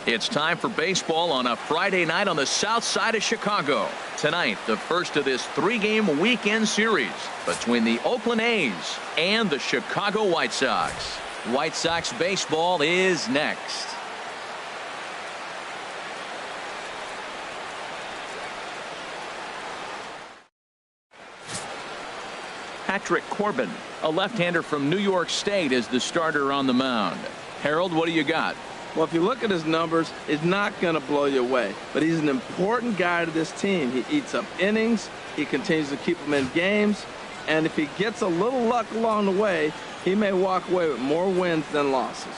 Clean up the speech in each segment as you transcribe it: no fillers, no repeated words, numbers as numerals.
It's time for baseball on a Friday night on the south side of Chicago. Tonight, the first of this three-game weekend series between the Oakland A's and the Chicago White Sox. White Sox baseball is next. Patrick Corbin, a left-hander from New York State, is the starter on the mound. Harold, what do you got? Well, if you look at his numbers, it's not going to blow you away. But he's an important guy to this team. He eats up innings. He continues to keep them in games. And if he gets a little luck along the way, he may walk away with more wins than losses.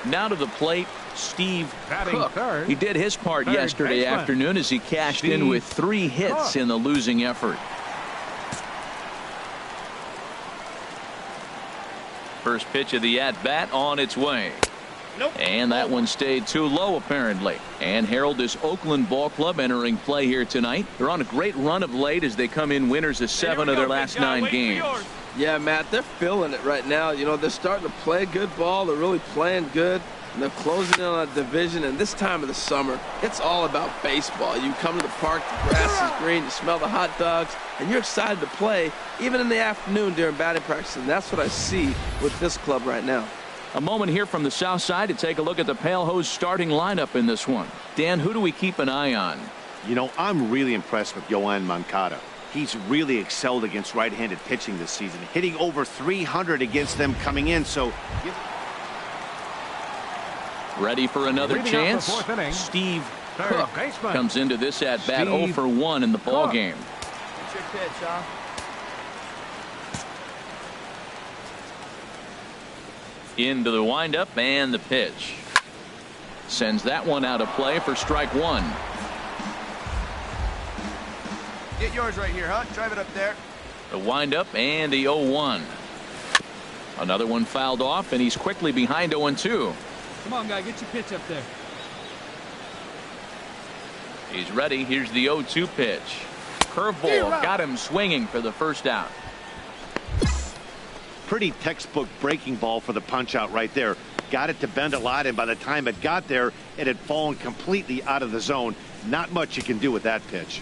Now to the plate, Steve Cook. Third. He did his part yesterday afternoon as he cashed in with 3 hits in the losing effort. First pitch of the at-bat on its way. And that one stayed too low, apparently. And Harold, this Oakland ball club entering play here tonight. They're on a great run of late as they come in winners of 7 of their last 9 games. Yeah, Matt, they're feeling it right now. You know, they're starting to play good ball. They're really playing good. And they're closing in on a division. And this time of the summer, it's all about baseball. You come to the park, the grass is green, you smell the hot dogs, and you're excited to play, even in the afternoon during batting practice. And that's what I see with this club right now. A moment here from the south side to take a look at the Pale Hose starting lineup in this one. Dan, who do we keep an eye on? You know, I'm really impressed with Yoan Moncada. He's really excelled against right-handed pitching this season, hitting over 300 against them coming in. So ready for another chance. Steve Cook comes into this at bat 0 for 1 in the ball game. What's your pitch, huh? Into the windup and the pitch. Sends that one out of play for strike 1. Get yours right here, huh? Drive it up there. The windup and the 0-1. Another one fouled off, and he's quickly behind 0-2. Come on, guy, get your pitch up there. He's ready. Here's the 0-2 pitch. Curveball got him swinging for the first out. pretty textbook breaking ball for the punch out right there. Got it to bend a lot, and by the time it got there, it had fallen completely out of the zone. Not much you can do with that pitch.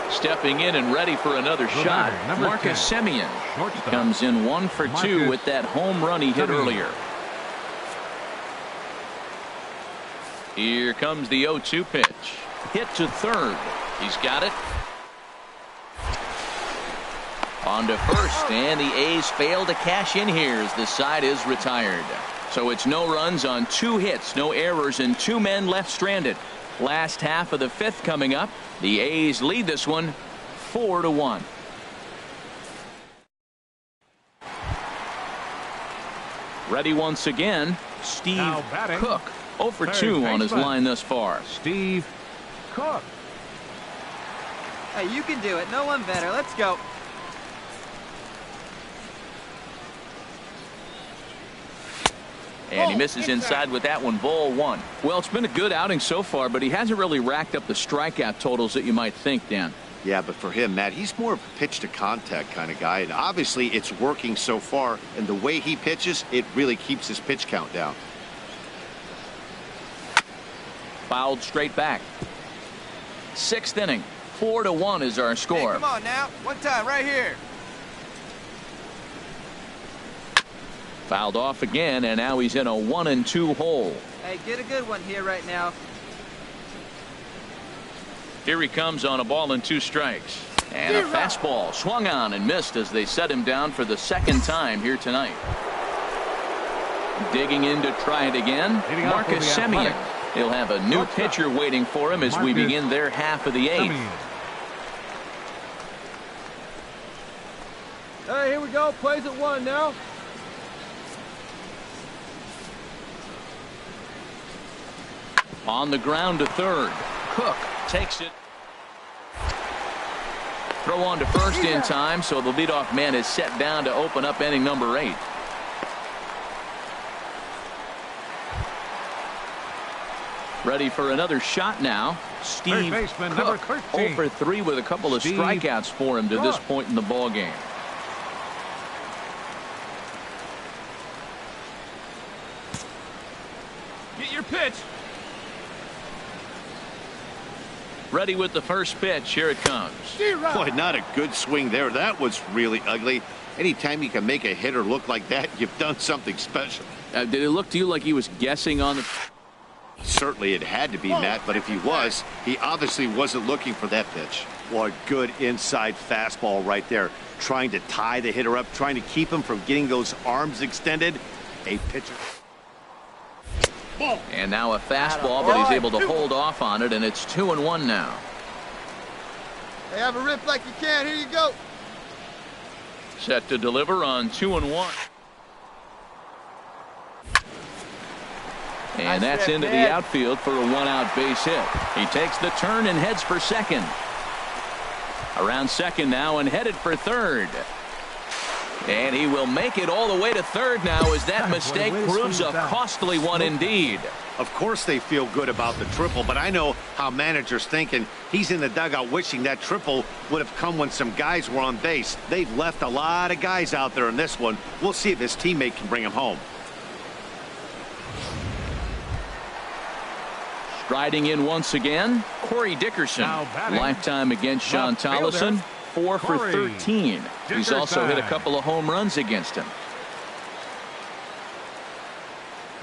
Stepping in and ready for another shot, Marcus Semien comes in 1 for 2 with that home run he hit earlier. Here comes the 0-2 pitch. Hit to third. He's got it. On to first, and the A's fail to cash in here as the side is retired. So it's no runs on 2 hits, no errors, and 2 men left stranded. Last half of the 5th coming up. The A's lead this one 4-1. Ready once again, Steve Cook. 0 for 2 on his line thus far. Steve Cook. Hey, you can do it. No one better. Let's go. And he misses inside with that one, ball 1. Well, it's been a good outing so far, but he hasn't really racked up the strikeout totals that you might think, Dan. Yeah, but for him, Matt, he's more of a pitch to contact kind of guy, and obviously it's working so far, and the way he pitches, it really keeps his pitch count down. Fouled straight back. 6th inning. 4-1 is our score. Hey, come on now. One time right here. Fouled off again, and now he's in a 1-2 hole. Hey, get a good one here right now. Here he comes on a ball and 2 strikes. And a fastball swung on and missed as they set him down for the 2nd time here tonight. Digging in to try it again, Marcus Semien. He'll have a new pitcher waiting for him as we begin their half of the 8th. Hey, here we go. Plays at 1 now. On the ground to third. Cook takes it. Throw on to first in time, so the leadoff man is set down to open up inning number 8. Ready for another shot now. Steve Cook, 0 for 3 with a couple of strikeouts for him to this point in the ball game. Get your pitch. Ready with the first pitch. Here it comes. Boy, not a good swing there. That was really ugly. Anytime you can make a hitter look like that, you've done something special. Did it look to you like he was guessing on the... Certainly it had to be, Matt, but if he was, he obviously wasn't looking for that pitch. Boy, good inside fastball right there. Trying to tie the hitter up, trying to keep him from getting those arms extended. A pitcher. And now a fastball, but he's able to hold off on it, and it's 2-1 now. Hey, have a rip like you can. Here you go. Set to deliver on 2-1. And that's into the outfield for a one-out base hit. He takes the turn and heads for second. Around second now and headed for third. And he will make it all the way to third now as that mistake proves a costly one indeed. Of course they feel good about the triple, but I know how managers thinking. He's in the dugout wishing that triple would have come when some guys were on base. They've left a lot of guys out there in this one. We'll see if his teammate can bring him home. Striding in once again, Corey Dickerson. Lifetime against Sean Tollison, 4 for 13. He's also hit a couple of home runs against him.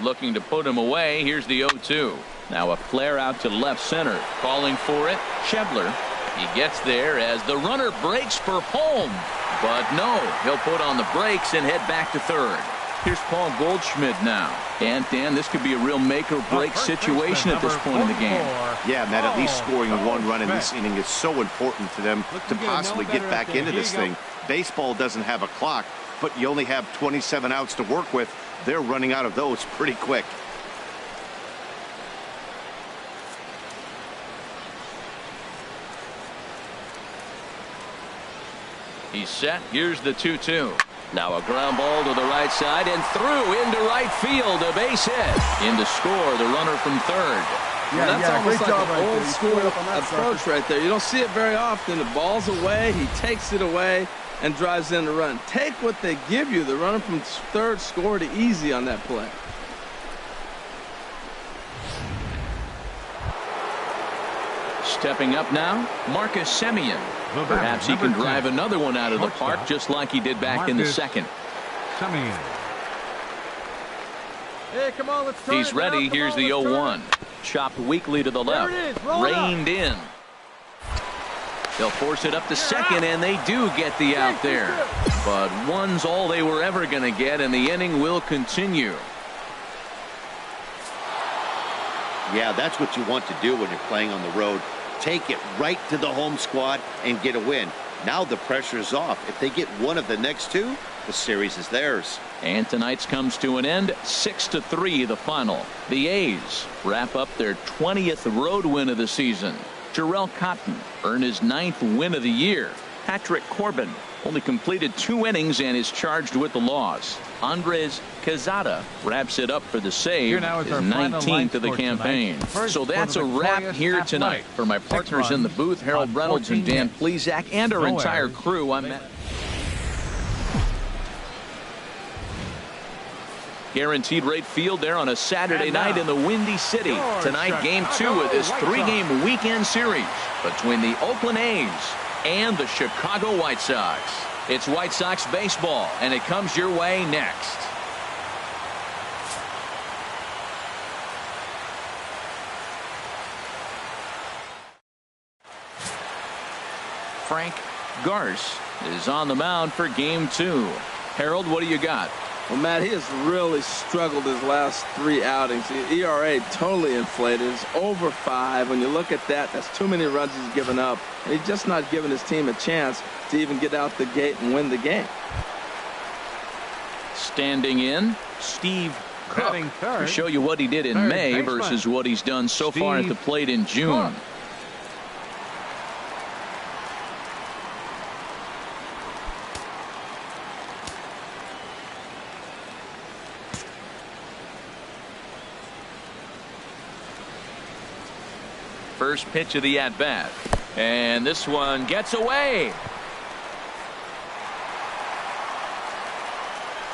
Looking to put him away. Here's the 0-2. Now a flare out to left center. Calling for it, Schebler. He gets there as the runner breaks for home. But no, he'll put on the brakes and head back to third. Here's Paul Goldschmidt now. And Dan, this could be a real make or break situation at this point in the game. Yeah, Matt, at least scoring one run in this inning is so important for them to possibly get back into this thing. Baseball doesn't have a clock, but you only have 27 outs to work with. They're running out of those pretty quick. He's set. Here's the 2-2. Now a ground ball to the right side and through into right field. A base hit. In to score the runner from third. That's almost like an old school approach right there. You don't see it very often. The ball's away. He takes it away and drives in the run. Take what they give you. The runner from third scored easy on that play. Stepping up now, Marcus Semien. Perhaps he can drive another one out of the park just like he did back in the second. Hey, come on, let's turn He's ready. Here's the 0-1. Chopped weakly to the left. Reined in. They'll force it up to second, and they do get the out there. But one's all they were ever going to get, and the inning will continue. Yeah, that's what you want to do when you're playing on the road. Take it right to the home squad and get a win. Now the pressure is off. If they get one of the next two, the series is theirs. And tonight's comes to an end. 6-3 the final. The A's wrap up their 20th road win of the season. Jarrell Cotton earned his 9th win of the year. Patrick Corbin only completed 2 innings and is charged with the loss. Andres Quezada wraps it up for the save, his 19th of the campaign. So that's a wrap here tonight. For my partners in the booth, Harold Reynolds and Dan Plesac, and our entire crew, I'm Matt. Guaranteed rate field there on a Saturday night in the Windy City. Tonight, game 2 of this 3-game weekend series between the Oakland A's and the Chicago White Sox. It's White Sox baseball, and it comes your way next. Frank Garce is on the mound for game 2. Harold, what do you got? Well, Matt, he has really struggled his last 3 outings. The ERA totally inflated. It's over 5. When you look at that, that's too many runs he's given up. And he's just not giving his team a chance to even get out the gate and win the game. Standing in, Steve Cook, to show you what he did in May versus what he's done so far at the plate in June. First pitch of the at-bat. And this one gets away.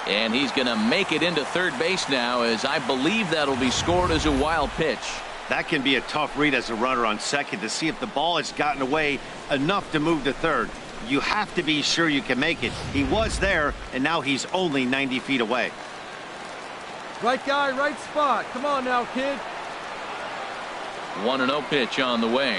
And he's going to make it into third base now, as I believe that'll be scored as a wild pitch. That can be a tough read as a runner on second to see if the ball has gotten away enough to move to third. You have to be sure you can make it. He was there, and now he's only 90 feet away. Right guy, right spot. Come on now, kid. 1-0 pitch on the way.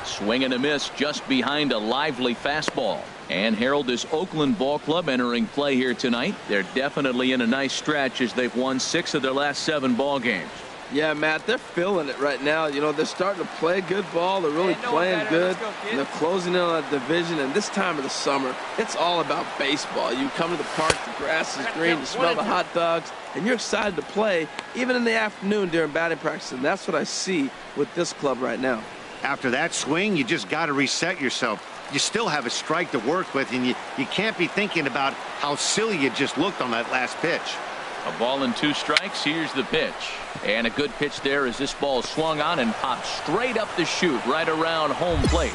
Swing and a miss just behind a lively fastball. And Harold, this Oakland ball club entering play here tonight. They're definitely in a nice stretch as they've won 6 of their last 7 ball games. Yeah, Matt, they're feeling it right now. You know, they're starting to play good ball. They're really playing good. And they're closing in on a division. And this time of the summer, it's all about baseball. You come to the park, the grass is green, you smell the hot dogs, and you're excited to play, even in the afternoon during batting practice. And that's what I see with this club right now. After that swing, you just got to reset yourself. You still have a strike to work with, and you can't be thinking about how silly you just looked on that last pitch. A ball and 2 strikes. Here's the pitch. And a good pitch there as this ball swung on and popped straight up the chute right around home plate.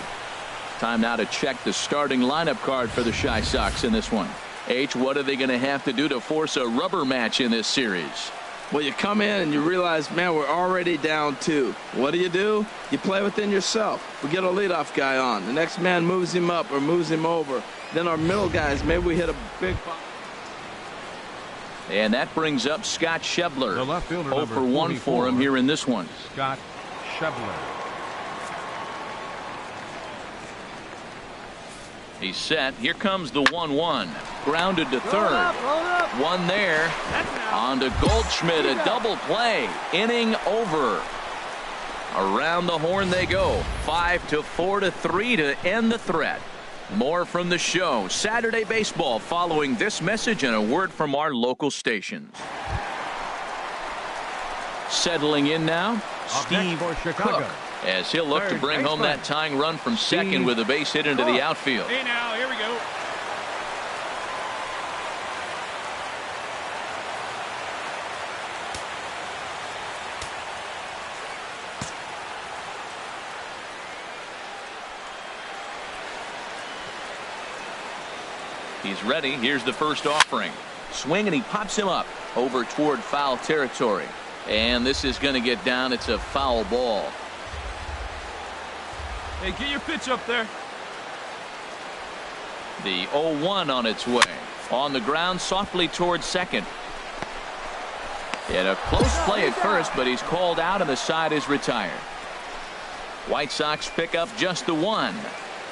Time now to check the starting lineup card for the Chi Sox in this one. H, what are they going to have to do to force a rubber match in this series? Well, you come in and you realize, man, we're already down 2. What do? You play within yourself. We get a leadoff guy on. The next man moves him up or moves him over. Then our middle guys, maybe we hit a big pop. And that brings up Scott Schebler. The left fielder, 0 for 1 for him here in this one. Scott Schebler. He's set. Here comes the 1-1. Grounded to third. One there. On to Goldschmidt. A double play. Inning over. Around the horn they go. 5-4-3 to end the threat. More from the show. Saturday Baseball following this message and a word from our local stations. Settling in now, Steve Cook, as he'll look to bring home that tying run from second with a base hit into the outfield. Hey now, here we go. He's ready. Here's the first offering. Swing, and he pops him up over toward foul territory. And this is going to get down. It's a foul ball. Hey, get your pitch up there. The 0-1 on its way. On the ground, softly towards second. And a close play at first, but he's called out and the side is retired. White Sox pick up just the 1.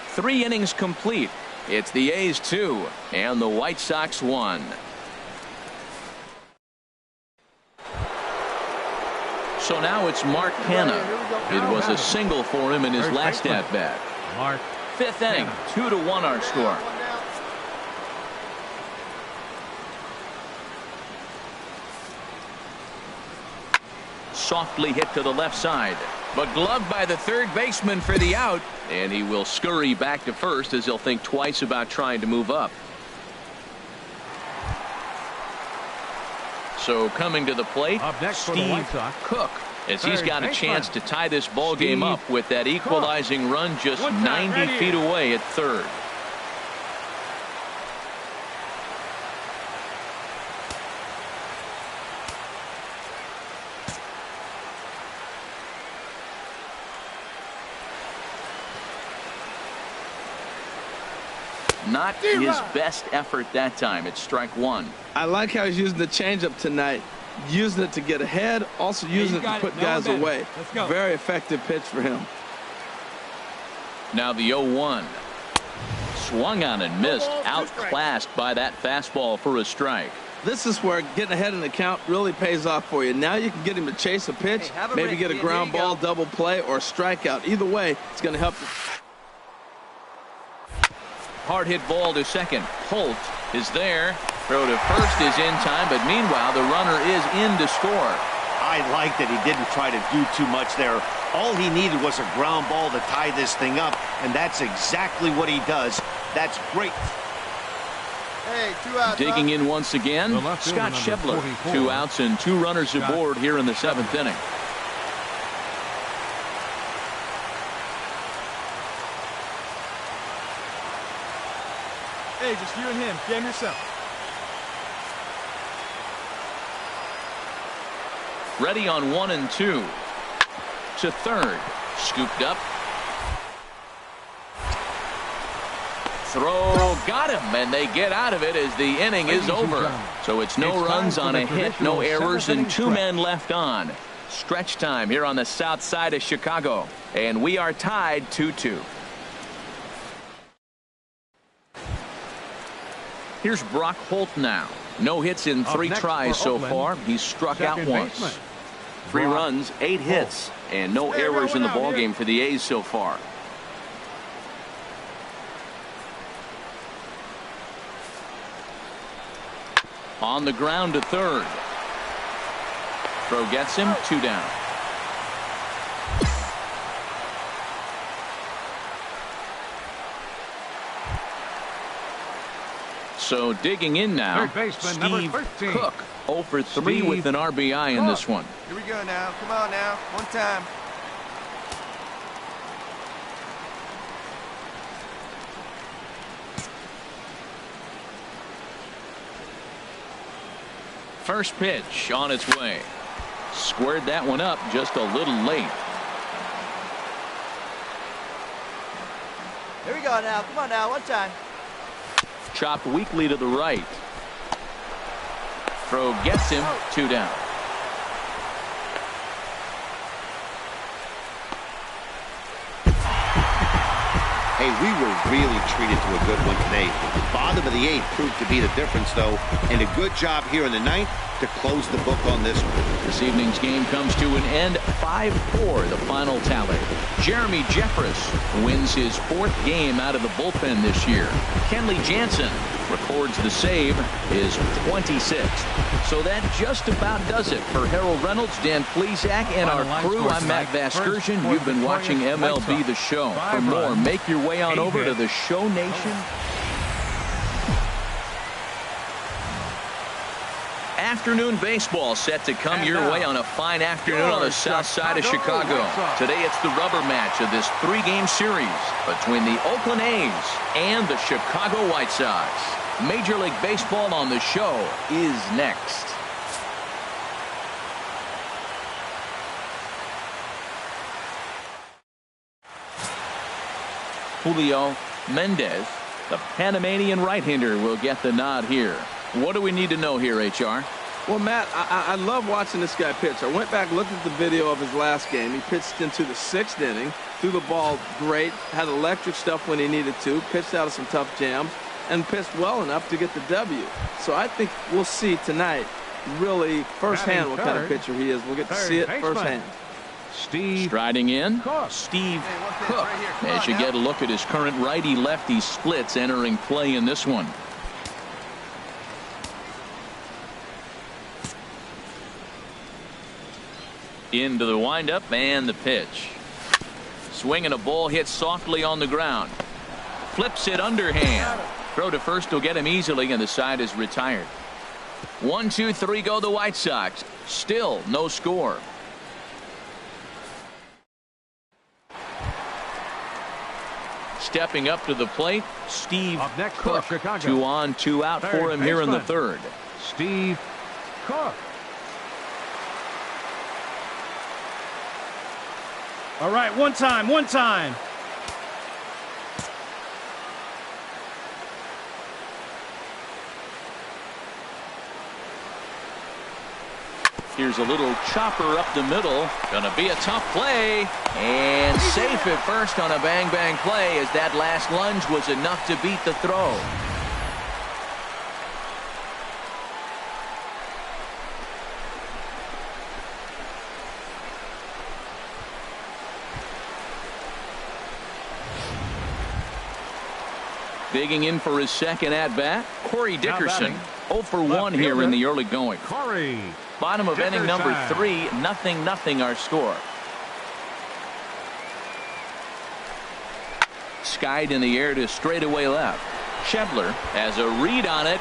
3 innings complete. It's the A's 2 and the White Sox 1. So now it's Mark Hanna. It was a single for him in his last at bat. Mark. 5th inning, 2-1 our score. Softly hit to the left side, but gloved by the third baseman for the out, and he will scurry back to first as he'll think twice about trying to move up. So coming to the plate, Steve Cook, as he's got a chance to tie this ball game up with that equalizing run just 90 feet away at third. Not his best effort that time. It's strike 1. I like how he's using the changeup tonight. Using it to get ahead, also using it to put guys away. Very effective pitch for him. Now the 0-1. Swung on and missed. Outclassed by that fastball for a strike. This is where getting ahead in the count really pays off for you. Now you can get him to chase a pitch, maybe get a ground ball, double play, or a strikeout. Either way, it's going to help you. Hard hit ball to second. Holt is there. Throw to first is in time, but meanwhile the runner is in to score. I like that he didn't try to do too much there. All he needed was a ground ball to tie this thing up, and that's exactly what he does. That's great. Hey, 2 outs. Digging in once again, Scott Schebler. 2 outs and 2 runners aboard here in the 7th inning. Hey, just you and him. Game yourself. Ready on 1 and 2. To third. Scooped up. Throw, got him, and they get out of it as the inning is over. So it's no runs on a hit, no errors, and 2 men left on. Stretch time here on the south side of Chicago, and we are tied 2-2. Here's Brock Holt now. No hits in 3 tries so far. He's struck out once. 3 runs, 8 hits, and no errors in the ballgame for the A's so far. On the ground to third. Throw gets him, 2 down. So digging in now, Steve Cook, 0 for 3 with an RBI in this one. Here we go now. Come on now. One time. First pitch on its way. Squared that one up just a little late. Here we go now. Come on now. One time. Chopped weakly to the right. Throw gets him, 2 down. Hey, we were really treated to a good one today. Bottom of the 8th proved to be the difference, though, and a good job here in the 9th to close the book on this one. This evening's game comes to an end, 5-4 the final tally. Jeremy Jeffress wins his 4th game out of the bullpen this year. Kenley Jansen records the save, his 26th. So that just about does it for Harold Reynolds, Dan Plesac, and our crew. I'm Matt Vasgersian. You've been watching MLB The Show. For more, make your way on over to the Show Nation. Afternoon baseball set to come your way on a fine afternoon on the south side of Chicago. Today it's the rubber match of this 3-game series between the Oakland A's and the Chicago White Sox. Major League Baseball on the Show is next. Julio Mendez, the Panamanian right-hander, will get the nod here. What do we need to know here, HR? Well, Matt, I love watching this guy pitch. I went back, looked at the video of his last game. He pitched into the 6th inning, threw the ball great, had electric stuff when he needed to, pitched out of some tough jams, and pitched well enough to get the W. So I think we'll see tonight really firsthand what kind of pitcher he is. We'll get to see it firsthand. Striding in, Steve Cook, as you get a look at his current righty-lefty splits entering play in this one. Into the windup and the pitch. Swinging a ball hit softly on the ground. Flips it underhand. Throw to first will get him easily, and the side is retired. 1, 2, 3 go the White Sox. Still no score. Stepping up to the plate, Steve Cook. 2 on, 2 out for him here in the 3rd. Steve Cook. All right, one time. Here's a little chopper up the middle. Gonna be a tough play. And safe at first on a bang-bang play, as that last lunge was enough to beat the throw. Digging in for his second at-bat, Corey Dickerson. 0 for 1 here in the early going. Corey. Bottom of inning number 3, 0-0 our score. Skied in the air to straightaway left. Schebler has a read on it.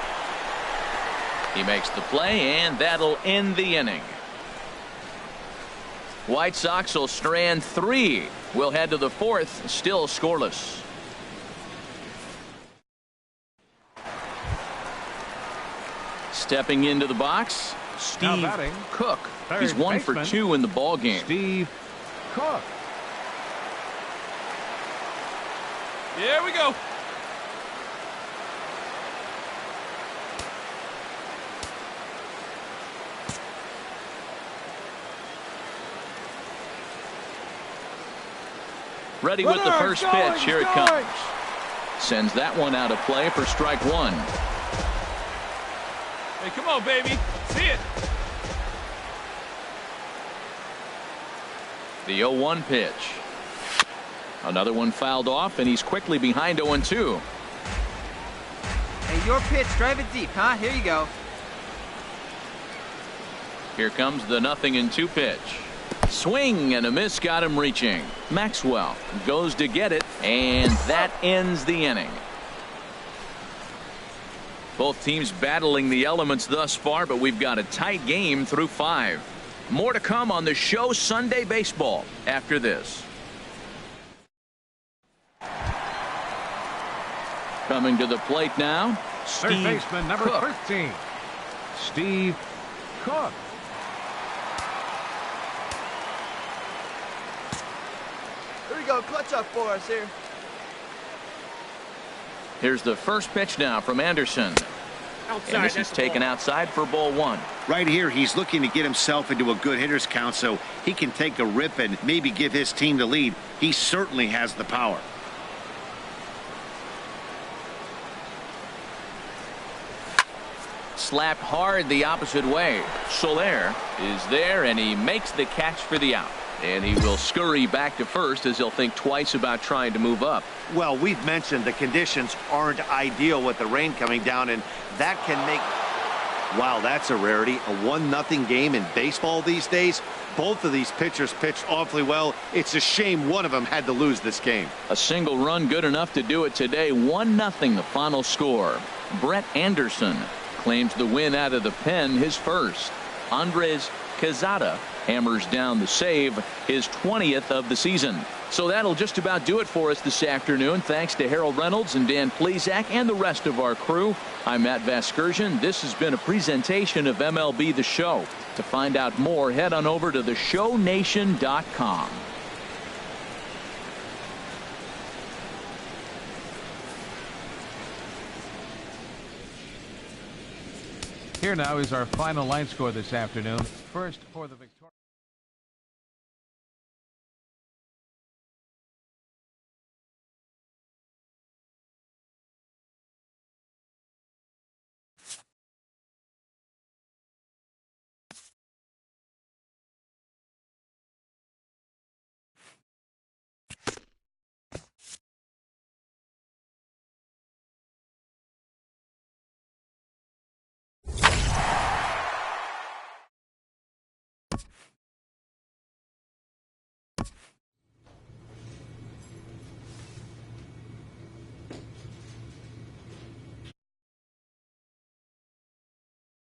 He makes the play, and that'll end the inning. White Sox will strand 3. We'll head to the 4th, still scoreless. Stepping into the box, Steve batting, Cook. third He's 1 for baseman, 2 in the ball game. Steve Cook. Here we go. Ready with the first pitch. Here it comes. Sends that one out of play for strike 1. Hey, come on, baby. See it. The 0-1 pitch. Another one fouled off, and he's quickly behind 0-2. Hey, your pitch. Drive it deep, huh? Here you go. Here comes the 0-2 pitch. Swing and a miss got him reaching. Maxwell goes to get it, and that ends the inning. Both teams battling the elements thus far, but we've got a tight game through 5. More to come on the show Sunday Baseball after this. Coming to the plate now, Third Steve baseman, number Cook. 13. Steve Cook. Here we go. Clutch up for us here. Here's the first pitch now from Anderson. And this is taken outside for ball 1. Right here, he's looking to get himself into a good hitter's count so he can take a rip and maybe give his team the lead. He certainly has the power. Slapped hard the opposite way. Soler is there, and he makes the catch for the out. And he will scurry back to first as he'll think twice about trying to move up. Well, we've mentioned the conditions aren't ideal with the rain coming down, and that can make... Wow, that's a rarity. A 1-0 game in baseball these days. Both of these pitchers pitched awfully well. It's a shame one of them had to lose this game. A single run good enough to do it today. 1-0 the final score. Brett Anderson claims the win out of the pen, his first. Andres Quezada hammers down the save, his 20th of the season. So that'll just about do it for us this afternoon. Thanks to Harold Reynolds and Dan Plesac and the rest of our crew. I'm Matt Vasgersian. This has been a presentation of MLB The Show. To find out more, head on over to theshownation.com. Here now is our final line score this afternoon. First for the Victoria.